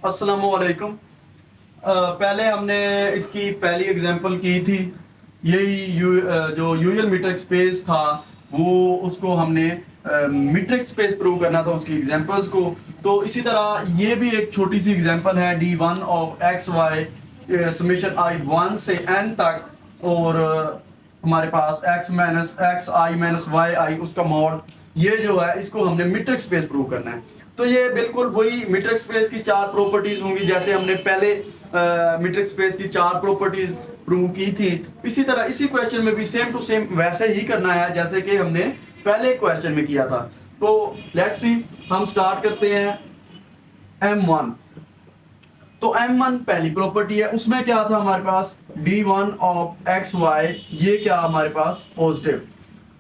अस्सलामुअलैकुम। पहले हमने इसकी पहली एग्जांपल की थी। यही जो यूजल मीट्रिक स्पेस था वो उसको हमने मीट्रिक स्पेस प्रूव करना था उसकी एग्जांपल्स को। तो इसी तरह ये भी एक छोटी सी एग्जांपल है D1 of x y summation i 1 से n तक। और हमारे पास x minus x i minus y i उसका मॉड, ये जो है इसको हमने मीट्रिक स्पेस प्रूव करना है। तो ये बिल्कुल वही मीट्रिक स्पेस की चार प्रॉपर्टीज होंगी जैसे हमने पहले मीट्रिक स्पेस की चार प्रॉपर्टीज प्रूव की थी। इसी तरह इसी क्वेश्चन में भी सेम टू सेम वैसे ही करना है जैसे कि हमने पहले क्वेश्चन में किया था। तो लेट्स सी, हम स्टार्ट करते हैं M1। तो M1 पहली प्रॉपर्टी है, उसमें क्या था हमारे पास D1 ऑफ एक्स वाई, ये क्या हमारे पास पॉजिटिव।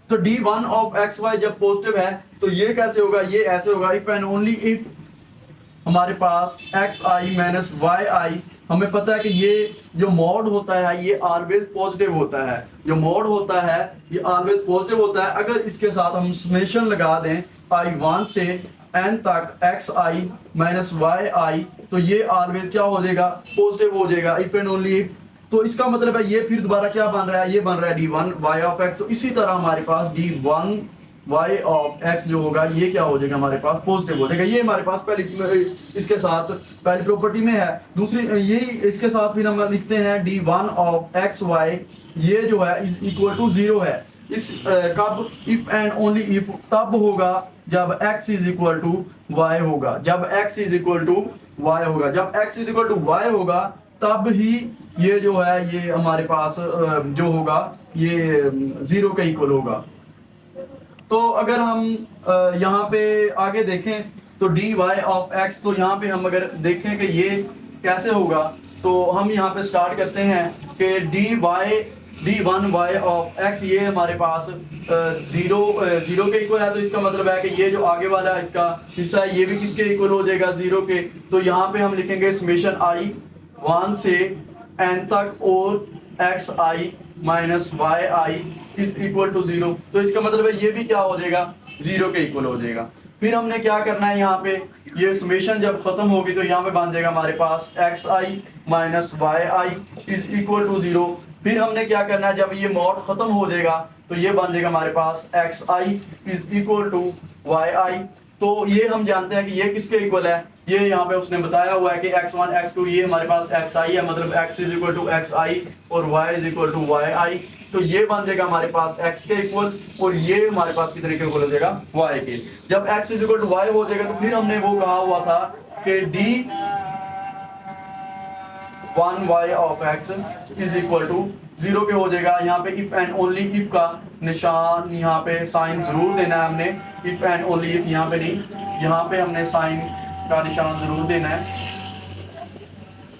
तो D1 ऑफ एक्स वाई जब पॉजिटिव है तो ये कैसे होगा, ये ऐसे होगा इफ एंड ओनली इफ हमारे पास एक्स आई माइनस वाई आई। हमें पता है कि ये जो मॉड होता है ये ऑलवेज पॉजिटिव होता है, जो मॉड होता है ये ऑलवेज पॉजिटिव होता है। अगर इसके साथ हम समेशन लगा दें I1 से n तक x i minus y i, तो ये ऑलवेज क्या हो जाएगा, पॉजिटिव हो जाएगा इफ एंड ओनली इफ। तो इसका मतलब है ये फिर दोबारा क्या बन रहा है, ये बन रहा है D1 y ऑफ x। तो इसी तरह हमारे पास D1 y ऑफ x जो होगा ये क्या हो जाएगा, हमारे पास पॉजिटिव हो जाएगा। ये हमारे पास पहली इसके साथ पहली प्रॉपर्टी में है। दूसरी ये इसके साथ फिर हम लिखते हैं D1 ऑफ एक्स वाई, ये जो है इज इक्वल टू 0 है। इस कब, इफ एंड ओनली इफ तब होगा जब x is equal to y होगा, जब x is equal to y होगा, जब x is equal to y होगा तब ही ये जो है ये हमारे पास जो होगा ये 0 के इक्वल होगा। तो अगर हम यहाँ पे आगे देखें तो dy ऑफ x, तो यहाँ पे हम अगर देखें कि ये कैसे होगा तो हम यहाँ पे स्टार्ट करते हैं कि D1 y ऑफ x ये हमारे पास 0 के इक्वल है। तो इसका मतलब है कि ये जो आगे वाला इसका हिस्सा है ये भी किसके इक्वल हो जाएगा, 0 के। तो यहाँ पे हम लिखेंगे समेशन I1 से n तक और x i minus y i is equal to 0। तो इसका मतलब है ये भी क्या हो जाएगा, 0 के इक्वल हो जाएगा। फिर हमने क्या करना है, यहाँ पे ये समेशन जब खत्म होगी तो यहाँ पे बन जाएगा हमारे पास x i minus y i is equal to 0। फिर हमने क्या करना है, जब ये मॉड खत्म हो जाएगा तो ये बन जाएगा हमारे पास x i is equal to y i. तो ये हम जानते हैं कि ये किसके इक्वल है, ये यहाँ पे उसने बताया हुआ है कि x1 x2 ये हमारे पास xi है, मतलब x is equal to xi और y is equal to yi। तो ये बन जाएगा हमारे पास x के इक्वल और ये हमारे पास कितने के इक्वल हो जाएगा, y के। जब x is equal to y हो जाएगा तो फिर हमने वो कहा हुआ था कि D1 y of x is equal to 0 के हो जाएगा। यहाँ पे इफ एंड ओनली इफ का निशान, यहाँ पे साइन जरूर देना है हमने, इफ एंड ओनली इफ यहाँ पे नहीं, यहाँ पे हमने साइन का निशान जरूर देना है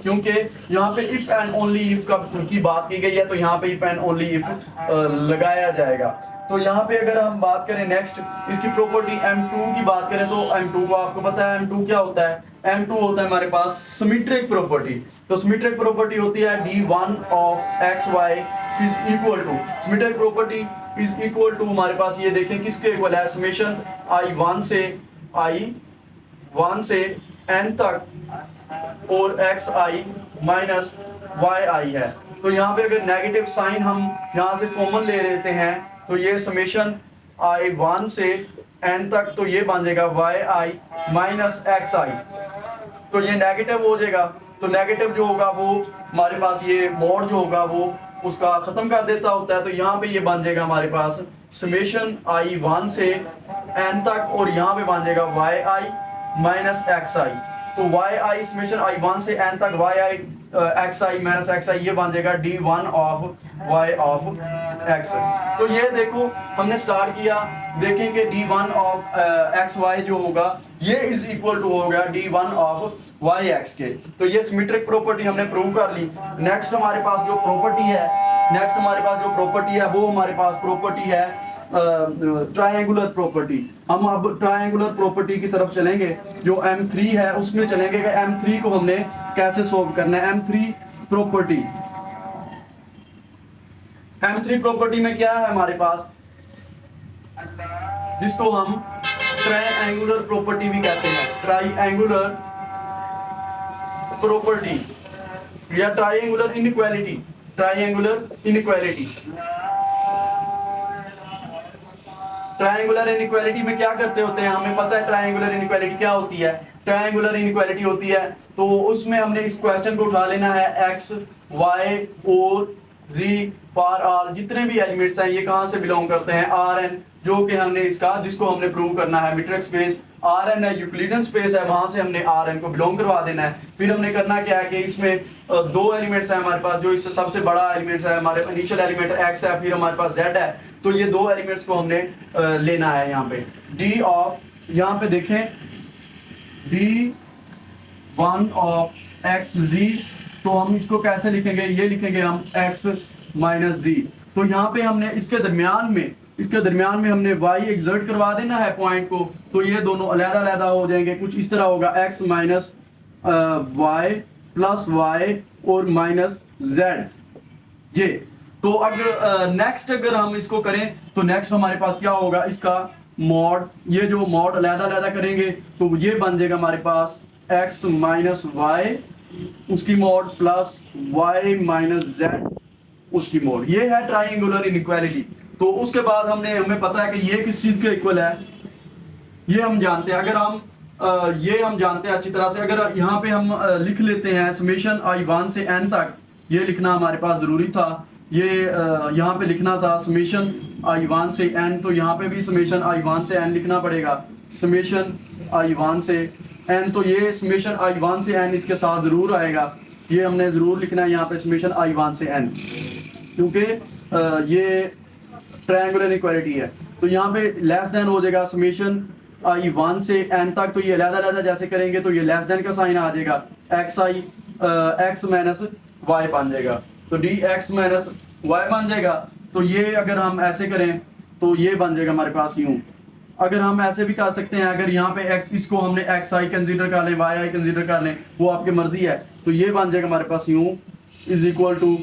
क्योंकि यहाँ पे इफ एंड ओनली इफ का की बात की गई है तो यहाँ पे इफ एंड ओनली इफ लगाया जाएगा। तो यहाँ पे अगर हम बात करें नेक्स्ट इसकी प्रॉपर्टी M2 की बात करें तो M2 को आपको पता है M2 क्या होता है, M2 होता है हमारे पास सिमेट्रिक प्रॉपर्टी। तो सिमेट्रिक प्रॉपर्टी होती है D1 of x y is equal to, symmetric property is equal to हमारे पास ये देखें किसके इक्वल है, समेशन I1 से n तक और एक्स आई माइनस वाई आई है। तो यहाँ पे अगर नेगेटिव साइन हम यहाँ से कॉमन ले लेते हैं तो ये समेशन I1 से n तक, तो ये बन जाएगा वाई आई माइनस एक्स आई। तो ये नेगेटिव हो जाएगा, तो नेगेटिव जो होगा वो हमारे पास ये मोड जो होगा वो उसका खत्म कर देता होता है। तो यहाँ पे ये बन जाएगा हमारे पास समेशन I1 से n तक और यहाँ पे बन जाएगा वाई आई माइनस एक्स आई। तो वाई आई समेशन I1 से n तक Y I x i minus x आई, ये बन जाएगा D1 of Y of x. तो ये देखो हमने स्टार्ट किया, देखेंगे D1 ऑफ एक्स वाई जो होगा ये इज इक्वल टू हो गया D1 ऑफ वाई एक्स के। तो ये सिमेट्रिक प्रॉपर्टी हमने प्रूव कर ली। नेक्स्ट हमारे पास जो प्रॉपर्टी है वो हमारे पास प्रॉपर्टी है ट्रायंगुलर प्रॉपर्टी। हम अब ट्रायंगुलर प्रॉपर्टी की तरफ चलेंगे, जो M3 है उसमें चलेंगे कि M3 को हमने कैसे सोल्व करना है। M3 प्रॉपर्टी में क्या है हमारे पास, जिसको हम ट्रायंगुलर प्रॉपर्टी भी कहते हैं, ट्रायंगुलर प्रॉपर्टी या triangular inequality, triangular inequality. Triangular inequality में क्या करते होते हैं, हमें पता है ट्रायंगुलर इनइक्वालिटी क्या होती है। ट्रायंगुलर इनइक्वालिटी होती है तो उसमें हमने इस क्वेश्चन को उठा लेना है x y और z फॉर आर, जितने भी एलिमेंट्स हैं ये कहां से बिलोंग करते हैं, Rn, जो कि हमने इसका जिसको हमने प्रूव करना है मीट्रिक स्पेस Rn है, यूक्लिडियन स्पेस है, वहां से हमने Rn को बिलोंग करवा देना है। फिर हमने करना क्या है कि इसमें दो एलिमेंट्स हैं हमारे पास, जो इससे सबसे बड़ा एलिमेंट्स है हमारे इनिशियल एलिमेंट x है, फिर हमारे पास z है, तो ये दो एलिमेंट्स को हमने लेना है यहाँ पे d ऑफ, यहाँ पे देखें d1 ऑफ xz, तो हम इसको कैसे लिखेंगे, ये लिखेंगे हम x माइनस z। तो यहाँ पे हमने इसके दरमियान में हमने y एक्सर्ट करवा देना है पॉइंट को, तो ये दोनों अलग-अलग हो जाएंगे, कुछ इस तरह होगा x minus y plus y और माइनस z ये। तो अगर नेक्स्ट अगर हम इसको करें तो नेक्स्ट हमारे पास क्या होगा, इसका मॉड, ये जो मॉड अलग-अलग करेंगे तो ये बन जाएगा हमारे पास x माइनस y उसकी mod plus y minus z उसकी मॉड। ये है ट्रायंगुलर इनइक्वालिटी। तो उसके बाद हमें पता है कि ये किस चीज के इक्वल है, ये हम जानते हैं। अगर हम ये हम जानते हैं अच्छी तरह से, अगर यहाँ पे हम लिख लेते हैं समेशन i1 से n तक, ये लिखना हमारे पास जरूरी था, ये यहाँ पे लिखना था समेशन i1 से n, तो यहाँ पे भी समेशन i1 से n लिखना पड़ेगा, समेशन i1 से n, तो ये समेशन i1 से n इसके साथ जरूर आएगा, ये हमने जरूर लिखना है यहाँ पे समेशन i1 से n, क्योंकि ये ट्रायंगुलर इनइक्वालिटी है। तो यहाँ पे लेस देन हो जाएगा समेशन i1 से n तक, तो ये अलग-अलग जैसे करेंगे तो ये लेस देन का साइन आ जाएगा, x माइनस y बन जाएगा, तो dx माइनस y बन जाएगा। तो ये अगर हम ऐसे करें तो ये बन जाएगा हमारे पास यूं। अगर हम ऐसे भी कर सकते हैं, अगर यहाँ पे x, इसको हमने xi कंसीडर कर लें, yi कंसीडर कर लें, वो आपकी मर्जी है, तो ये बन जाएगा हमारे पास यूं इज इक्वल टू,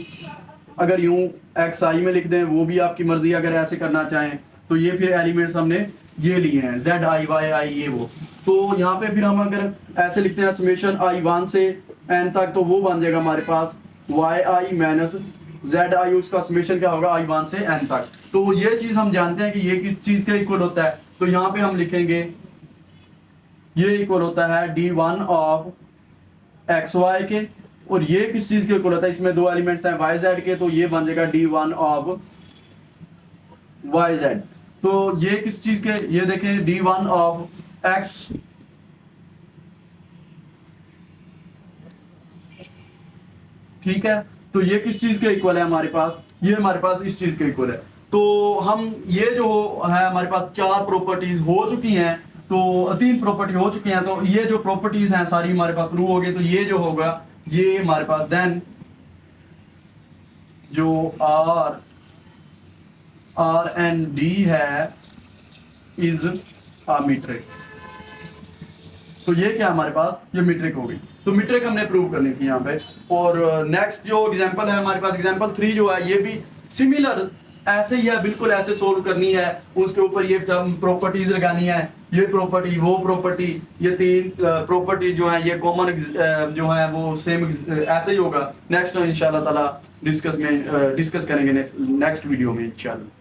अगर यूं xi में लिख दें वो भी आपकी मर्जी, अगर ऐसे करना चाहें तो ये फिर एलिमेंट्स हमने ये लिए हैं zi yi ये वो। तो यहाँ पे फिर हम अगर ऐसे लिखते हैं समेशन i1 से n तक, तो वो बन जाएगा हमारे पास yi माइनस zi, उसका समेशन क्या होगा i1 से n तक। तो ये चीज हम जानते हैं कि ये किस चीज के इक्वल होता है, तो यहाँ पे हम लिखेंगे ये इक्वल होता है d1 ऑफ xy के, और ये किस चीज के इक्वल होता है, इसमें दो एलिमेंट्स हैं yz के, तो ये बन जाएगा d1 ऑफ yz। तो ये किस चीज के, ये देखें d1 ऑफ x, ठीक है, तो ये किस चीज के इक्वल है हमारे पास, ये हमारे पास इस चीज के इक्वल है। तो हम ये जो है हमारे पास चार प्रॉपर्टीज हो चुकी हैं, तो तीन प्रॉपर्टी हो चुकी हैं, तो ये जो प्रॉपर्टीज हैं सारी हमारे पास प्रूव हो गई। तो ये जो होगा ये हमारे पास देन जो R and D है इज अ मीट्रिक। तो ये क्या हमारे पास, ये मीट्रिक हो गई। तो मीट्रिक हमने प्रूव करनी थी यहाँ पे। और नेक्स्ट जो एग्जांपल है हमारे पास, एग्जांपल 3 जो है, ये भी सिमिलर ऐसे ही है, बिल्कुल ऐसे सोल्व करनी है। उसके ऊपर ये प्रॉपर्टीज लगानी है, ये प्रॉपर्टी वो प्रॉपर्टी, ये तीन प्रॉपर्टी जो है ये कॉमन जो है वो सेम ऐसे ही होगा। नेक्स्ट इंशाल्लाह ताला डिस्कस करेंगे नेक्स्ट वीडियो में इंशाल्लाह।